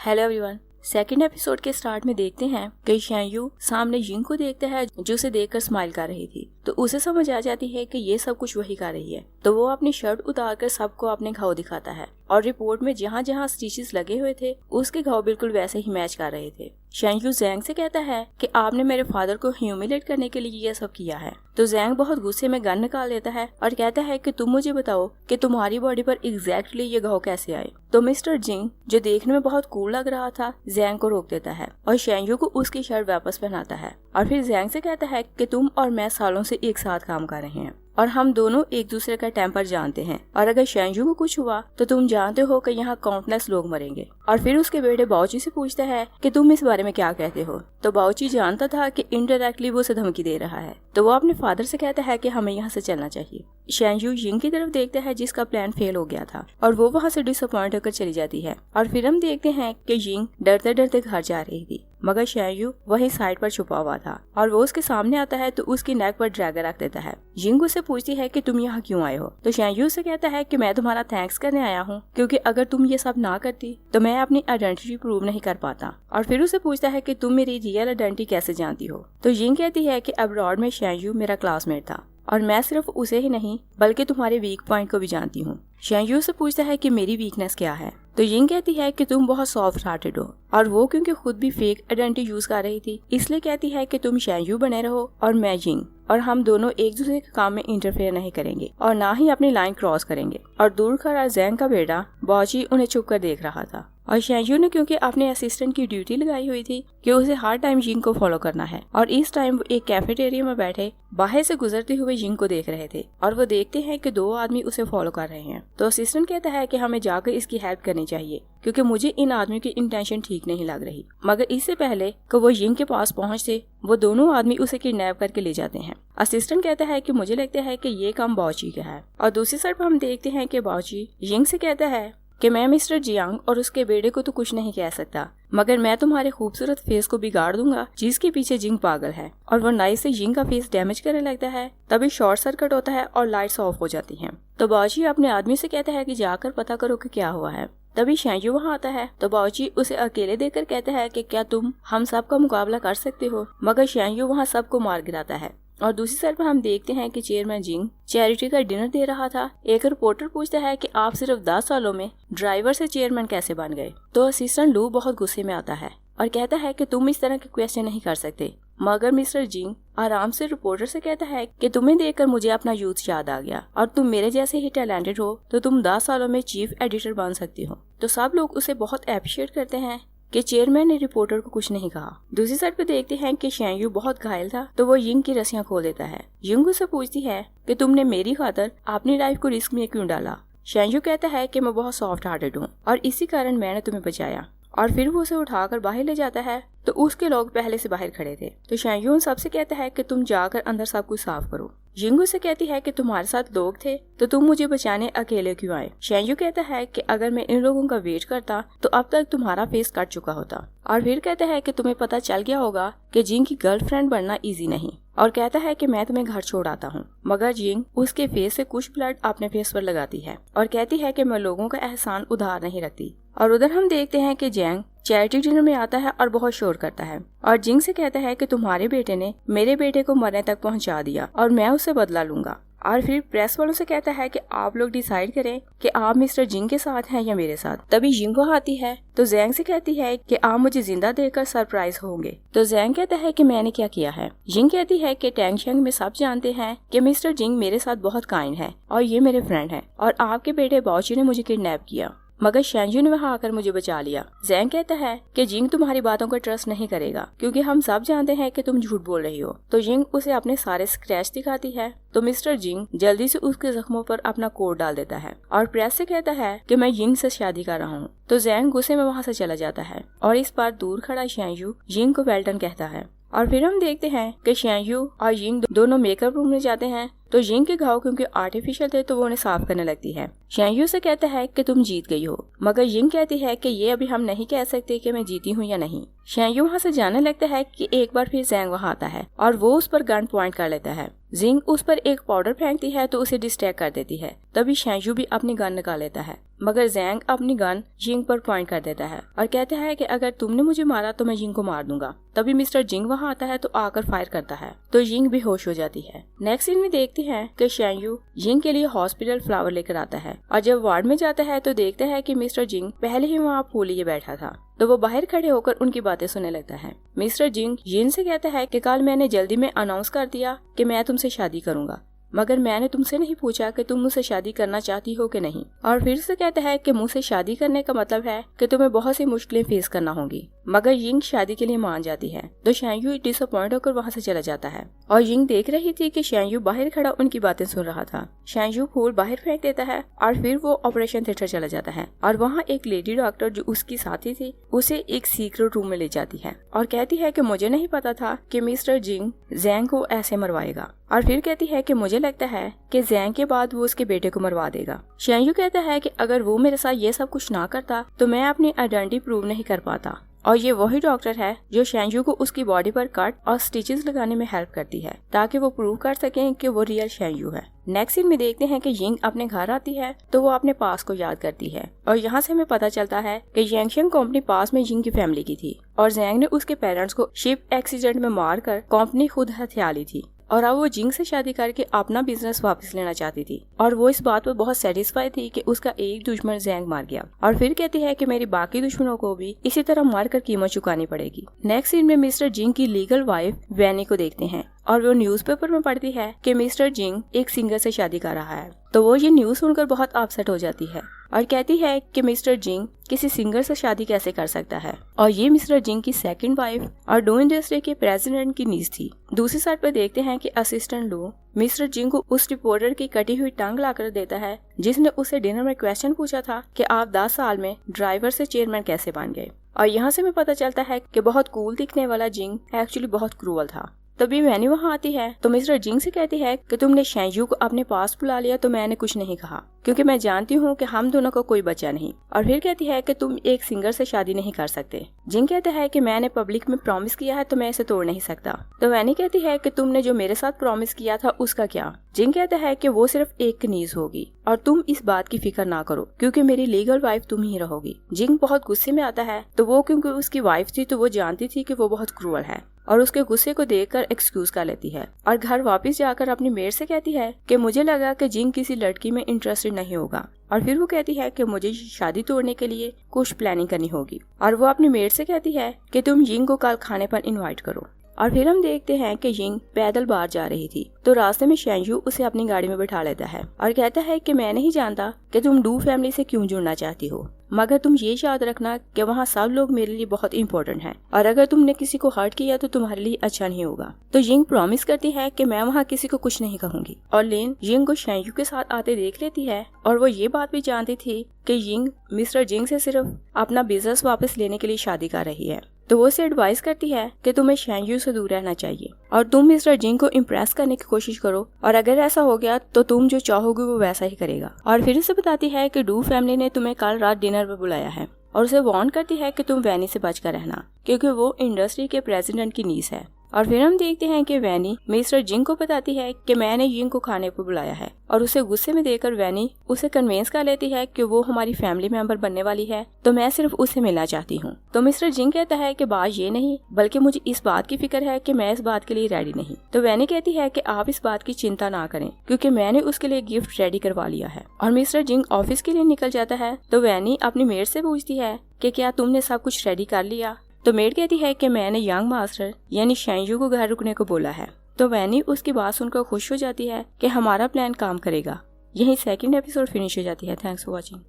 Hello everyone. Second episode के start में देखते हैं कि शेंयू सामने यिंग को देखता है जो उसे देखकर स्माइल कर रही थी। तो उसे समझ आ जाती है कि ये सब कुछ वही कर रही है। तो वो अपनी शर्ट उतारकर सबको अपने घाव दिखाता है और रिपोर्ट में जहाँ जहाँ स्टिचेस लगे हुए थे उसके घाव बिल्कुल वैसे ही मैच कर रहे थे। शेंयू जैंग से कहता है कि आपने मेरे फादर को ह्यूमिलेट करने के लिए ये सब किया है। तो जैंग बहुत गुस्से में गन निकाल लेता है और कहता है कि तुम मुझे बताओ कि तुम्हारी बॉडी पर एग्जैक्टली ये घाव कैसे आए। तो मिस्टर जिंग, जो देखने में बहुत कूल लग रहा था, जैंग को रोक देता है और शेंयू को उसकी शर्ट वापस पहनाता है और फिर जैंग से कहता है कि तुम और मैं सालों से एक साथ काम कर रहे हैं और हम दोनों एक दूसरे का टेम्पर जानते हैं और अगर शेंयू को कुछ हुआ तो तुम जानते हो कि यहाँ काउंटलेस लोग मरेंगे। और फिर उसके बेटे बाओची से पूछता है कि तुम इस बारे में क्या कहते हो। तो बाओची जानता था कि इनडायरेक्टली वो उसे धमकी दे रहा है। तो वो अपने फादर से कहता है कि हमें यहाँ से चलना चाहिए। शेंयू यिंग की तरफ देखता है जिसका प्लान फेल हो गया था और वो वहाँ से डिसअपॉइंट होकर चली जाती है। और फिर हम देखते हैं कि यिंग डरते डरते घर जा रही थी मगर शेंयू वहीं साइड पर छुपा हुआ था और वो उसके सामने आता है तो उसकी नेक पर ड्रैगर रख देता है। यिंग उससे पूछती है कि तुम यहाँ क्यों आए हो। तो शेंयू से कहता है कि मैं तुम्हारा थैंक्स करने आया हूँ क्योंकि अगर तुम ये सब ना करती तो मैं अपनी आइडेंटिटी प्रूव नहीं कर पाता। और फिर उसे पूछता है कि तुम मेरी रियल आइडेंटिटी कैसे जानती हो। तो यिंग कहती है कि अब्रॉड में शेंयू मेरा क्लासमेट था और मैं सिर्फ उसे ही नहीं बल्कि तुम्हारे वीक पॉइंट को भी जानती हूँ। शेंयू से पूछता है कि मेरी वीकनेस क्या है। तो यिंग कहती है कि तुम बहुत सॉफ्ट हार्टेड हो और वो क्योंकि खुद भी फेक आइडेंटिटी यूज कर रही थी इसलिए कहती है कि तुम शेंयू बने रहो और मैं यिंग, और हम दोनों एक दूसरे के काम में इंटरफेयर नहीं करेंगे और ना ही अपनी लाइन क्रॉस करेंगे। और दूर खड़ा जैंग का बेटा बाओची उन्हें छुप कर देख रहा था और शेंयू ने क्योंकि अपने असिस्टेंट की ड्यूटी लगाई हुई थी कि उसे हर टाइम यिंग को फॉलो करना है और इस टाइम वो एक कैफेटेरिया में बैठे बाहर से गुजरते हुए यिंग को देख रहे थे और वो देखते हैं कि दो आदमी उसे फॉलो कर रहे हैं। तो असिस्टेंट कहता है कि हमें जाकर इसकी हेल्प करनी चाहिए क्योंकि मुझे इन आदमियों की इंटेंशन ठीक नहीं लग रही। मगर इससे पहले कि वो यिंग के पास पहुंचते वो दोनों आदमी उसे किडनैप करके ले जाते हैं। असिस्टेंट कहता है कि मुझे लगता है कि ये काम बाओची का है। और दूसरी साइड पर हम देखते हैं कि बाओची यिंग से कहता है कि मैं मिस्टर जियांग और उसके बेटे को तो कुछ नहीं कह सकता मगर मैं तुम्हारे खूबसूरत फेस को बिगाड़ दूंगा जिसके पीछे जिंग पागल है। और वो नाइफ से जिंग का फेस डैमेज करने लगता है। तभी शॉर्ट सर्किट होता है और लाइट्स ऑफ हो जाती हैं। तो बाओची अपने आदमी से कहता है कि जाकर पता करो कि क्या हुआ है। तभी शेंयू वहाँ आता है तो बाओची उसे अकेले देखकर कहता है कि क्या तुम हम सब का मुकाबला कर सकते हो। मगर शेंयू वहाँ सबको मार गिराता है। और दूसरी साइड पर हम देखते हैं कि चेयरमैन जिंग चैरिटी का डिनर दे रहा था। एक रिपोर्टर पूछता है कि आप सिर्फ 10 सालों में ड्राइवर से चेयरमैन कैसे बन गए। तो असिस्टेंट लू बहुत गुस्से में आता है और कहता है कि तुम इस तरह के क्वेश्चन नहीं कर सकते। मगर मिस्टर जिंग आराम से रिपोर्टर से कहता है कि तुम्हें देखकर मुझे अपना यूथ याद आ गया और तुम मेरे जैसे ही टैलेंटेड हो तो तुम 10 सालों में चीफ एडिटर बन सकती हो। तो सब लोग उसे बहुत अप्रिशिएट करते हैं कि चेयरमैन ने रिपोर्टर को कुछ नहीं कहा। दूसरी साइड पे देखते हैं कि शेंयू बहुत घायल था तो वो यिंग की रस्सियां खोल देता है। यिंग उससे पूछती है कि तुमने मेरी खातिर अपनी लाइफ को रिस्क में क्यों डाला। शेंयू कहता है कि मैं बहुत सॉफ्ट हार्टेड हूँ और इसी कारण मैंने तुम्हें बचाया। और फिर वो उसे उठाकर बाहर ले जाता है तो उसके लोग पहले से बाहर खड़े थे। तो शेंयू उन सबसे कहता है कि तुम जाकर अंदर सब कुछ साफ करो। यिंग से कहती है कि तुम्हारे साथ लोग थे तो तुम मुझे बचाने अकेले क्यों आए। शेंयू कहता है कि अगर मैं इन लोगों का वेट करता तो अब तक तुम्हारा फेस कट चुका होता। और फिर कहता है कि तुम्हें पता चल गया होगा कि जिंग की गर्लफ्रेंड बनना इजी नहीं और कहता है कि मैं तुम्हें घर छोड़ आता हूँ। मगर जिंग उसके फेस से कुछ ब्लड अपने फेस पर लगाती है और कहती है कि मैं लोगों का एहसान उधार नहीं रखती। और उधर हम देखते हैं कि जैंग चैरिटी डिनर में आता है और बहुत शोर करता है और जिंग से कहता है कि तुम्हारे बेटे ने मेरे बेटे को मरने तक पहुंचा दिया और मैं उससे बदला लूंगा। और फिर प्रेस वालों से कहता है कि आप लोग डिसाइड करें कि आप मिस्टर जिंग के साथ हैं या मेरे साथ। तभी जिंग वहाँ आती है तो जैंग से कहती है कि आप मुझे जिंदा देखकर सरप्राइज होंगे। तो जैंग कहता है कि मैंने क्या किया है। जिंग कहती है कि टैंगशेंग में सब जानते हैं कि मिस्टर जिंग मेरे साथ बहुत काइंड है और ये मेरे फ्रेंड है और आपके बेटे बाओची ने मुझे किडनैप किया मगर शेंयू ने वहाँ आकर मुझे बचा लिया। जैंग कहता है कि जिंग तुम्हारी बातों को ट्रस्ट नहीं करेगा क्योंकि हम सब जानते हैं कि तुम झूठ बोल रही हो। तो जिंग उसे अपने सारे स्क्रैच दिखाती है तो मिस्टर जिंग जल्दी से उसके जख्मों पर अपना कोट डाल देता है और प्रेस से कहता है कि मैं यिंग से शादी कर रहा हूँ। तो जैंग गुस्से में वहाँ से चला जाता है और इस बार दूर खड़ा शेंयू यिंग को वेल डन कहता है। और फिर हम देखते हैं कि शेंयू और यिंग दोनों मेकअप रूम में जाते हैं तो यिंग के घाव क्योंकि आर्टिफिशियल थे तो वो उन्हें साफ करने लगती है। शेंयू से कहता है कि तुम जीत गई हो मगर यिंग कहती है कि ये अभी हम नहीं कह सकते कि मैं जीती हूँ या नहीं। शेंयू वहाँ से जाने लगता है कि एक बार फिर जैंग वहाँ आता है और वो उस पर गन पॉइंट कर लेता है। जिंग उस पर एक पाउडर फेंकती है तो उसे डिस्ट्रैक्ट कर देती है। तभी शेंयू भी अपनी गन निकाल लेता है मगर जैंग अपनी गन जिंग पर पॉइंट कर देता है और कहता है कि अगर तुमने मुझे मारा तो मैं जिंग को मार दूंगा। तभी मिस्टर जिंग वहाँ आता है तो आकर फायर करता है तो जिंग बेहोश हो जाती है। नेक्स्ट सीन में देखते हैं कि शेंग-यू जिंग के लिए हॉस्पिटल फ्लावर लेकर आता है और जब वार्ड में जाता है तो देखता है कि मिस्टर जिंग पहले ही वहाँ फूल लिए बैठा था तो वो बाहर खड़े होकर उनकी बातें सुनने लगता है। मिस्टर जिंग जिन से कहता है कि कल मैंने जल्दी में अनाउंस कर दिया कि मैं तुमसे शादी करूंगा, मगर मैंने तुमसे नहीं पूछा कि तुम मुझसे शादी करना चाहती हो कि नहीं। और फिर से कहता है कि मुझसे शादी करने का मतलब है कि तुम्हें बहुत सी मुश्किलें फेस करना होंगी। मगर यिंग शादी के लिए मान जाती है तो शेंग-यू डिसअपॉइंट होकर वहाँ से चला जाता है और यिंग देख रही थी कि शेंग-यू बाहर खड़ा उनकी बातें सुन रहा था। शेंग-यू फूल बाहर फेंक देता है और फिर वो ऑपरेशन थिएटर चला जाता है और वहाँ एक लेडी डॉक्टर जो उसकी साथी थी उसे एक सीक्रेट रूम में ले जाती है और कहती है कि मुझे नहीं पता था कि मिस्टर जिंग जैंग को ऐसे मरवाएगा। और फिर कहती है कि मुझे लगता है कि जैंग के बाद वो उसके बेटे को मरवा देगा। शेंग-यू कहता है कि अगर वो मेरे साथ ये सब कुछ ना करता तो मैं अपनी आइडेंटिटी प्रूव नहीं कर पाता। और ये वही डॉक्टर है जो शेंग-यू को उसकी बॉडी पर कट और स्टिचेस लगाने में हेल्प करती है ताकि वो प्रूव कर सकें कि वो रियल शेंग-यू है। नेक्स्ट सीन में देखते हैं कि यिंग अपने घर आती है तो वो अपने पास को याद करती है और यहाँ से हमें पता चलता है कि यांगशेंग कंपनी पास में यिंग की फैमिली की थी और जैंग ने उसके पेरेंट्स को शिप एक्सीडेंट में मारकर कंपनी खुद हथिया ली थी और अब वो जिंग से शादी करके अपना बिजनेस वापस लेना चाहती थी और वो इस बात पर बहुत सेटिस्फाई थी कि उसका एक दुश्मन जैंग मार गया। और फिर कहती है कि मेरी बाकी दुश्मनों को भी इसी तरह मारकर कीमत चुकानी पड़ेगी। नेक्स्ट सीन में मिस्टर जिंग की लीगल वाइफ वैनी को देखते हैं और वो न्यूज़पेपर में पढ़ती है कि मिस्टर जिंग एक सिंगर से शादी कर रहा है तो वो ये न्यूज़ सुनकर बहुत अपसेट हो जाती है और कहती है कि मिस्टर जिंग किसी सिंगर से शादी कैसे कर सकता है। और ये मिस्टर जिंग की सेकंड वाइफ और डू इंडस्ट्री के प्रेसिडेंट की नीस थी। दूसरी साइड पर देखते हैं कि असिस्टेंट लू मिस्टर जिंग को उस रिपोर्टर की कटी हुई टांग लाकर देता है जिसने उसे डिनर में क्वेश्चन पूछा था कि आप 10 साल में ड्राइवर से चेयरमैन कैसे बन गए। और यहाँ से हमें पता चलता है कि बहुत कूल दिखने वाला जिंग एक्चुअली बहुत क्रूअल था। तभी वैनी वहाँ आती है तो मिस्टर जिंग से कहती है कि तुमने शेंग-यू को अपने पास बुला लिया तो मैंने कुछ नहीं कहा क्योंकि मैं जानती हूँ कि हम दोनों को कोई बच्चा नहीं। और फिर कहती है कि तुम एक सिंगर से शादी नहीं कर सकते। जिंग कहता है कि मैंने पब्लिक में प्रॉमिस किया है तो मैं इसे तोड़ नहीं सकता। तो वैनी कहती है कि तुमने जो मेरे साथ प्रॉमिस किया था उसका क्या। जिंग कहता है कि वो सिर्फ एक कनीज होगी और तुम इस बात की फिक्र ना करो क्योंकि मेरी लीगल वाइफ तुम ही रहोगी। जिंग बहुत गुस्से में आता है तो वो क्योंकि उसकी वाइफ थी तो वो जानती थी कि वो बहुत क्रूअल है और उसके गुस्से को देखकर एक्सक्यूज कर लेती है और घर वापस जाकर अपनी मेड से कहती है कि मुझे लगा कि जिंग किसी लड़की में इंटरेस्टेड नहीं होगा। और फिर वो कहती है कि मुझे शादी तोड़ने के लिए कुछ प्लानिंग करनी होगी और वो अपनी मेड से कहती है कि तुम जिंग को कल खाने पर इनवाइट करो। और फिर हम देखते हैं कि जिंग पैदल बाहर जा रही थी तो रास्ते में शेंग-यू उसे अपनी गाड़ी में बिठा लेता है और कहता है कि मैं नहीं जानता कि तुम डू फैमिली से क्यों जुड़ना चाहती हो, मगर तुम ये याद रखना कि वहाँ सब लोग मेरे लिए बहुत इंपॉर्टेंट हैं और अगर तुमने किसी को हर्ट किया तो तुम्हारे लिए अच्छा नहीं होगा। तो जिंग प्रॉमिस करती है कि मैं वहाँ किसी को कुछ नहीं कहूंगी। और लेन जिंग को शेंग-यू के साथ आते देख लेती है और वो ये बात भी जानती थी कि जिंग मिस्टर जिंग से सिर्फ अपना बिजनेस वापस लेने के लिए शादी कर रही है। तो वो उसे एडवाइस करती है कि तुम्हें शेंग-यू से दूर रहना चाहिए और तुम मिस्टर जिंग को इम्प्रेस करने की कोशिश करो और अगर ऐसा हो गया तो तुम जो चाहोगे वो वैसा ही करेगा। और फिर उसे बताती है कि डू फैमिली ने तुम्हें कल रात डिनर पर बुलाया है और उसे वार्न करती है कि तुम वैनी से बचकर रहना क्योंकि वो इंडस्ट्री के प्रेसिडेंट की नीस है। और फिर हम देखते हैं कि वैनी मिस्टर जिंग को बताती है कि मैंने जिंग को खाने पर बुलाया है और उसे गुस्से में देकर वैनी उसे कन्विंस कर लेती है कि वो हमारी फैमिली मेंबर बनने वाली है तो मैं सिर्फ उसे मिलना चाहती हूँ। तो मिस्टर जिंग कहता है कि बात ये नहीं बल्कि मुझे इस बात की फिक्र है कि मैं इस बात के लिए रेडी नहीं। तो वैनी कहती है कि आप इस बात की चिंता ना करें क्योंकि मैंने उसके लिए गिफ्ट रेडी करवा लिया है। और मिस्टर जिंग ऑफिस के लिए निकल जाता है तो वैनी अपनी मेड से पूछती है कि क्या तुमने सब कुछ रेडी कर लिया। तो मेड कहती है कि मैंने यंग मास्टर यानी शेंग-यू को घर रुकने को बोला है। तो वैनी उसकी बात सुनकर खुश हो जाती है कि हमारा प्लान काम करेगा। यही सेकंड एपिसोड फिनिश हो जाती है। Thanks for watching.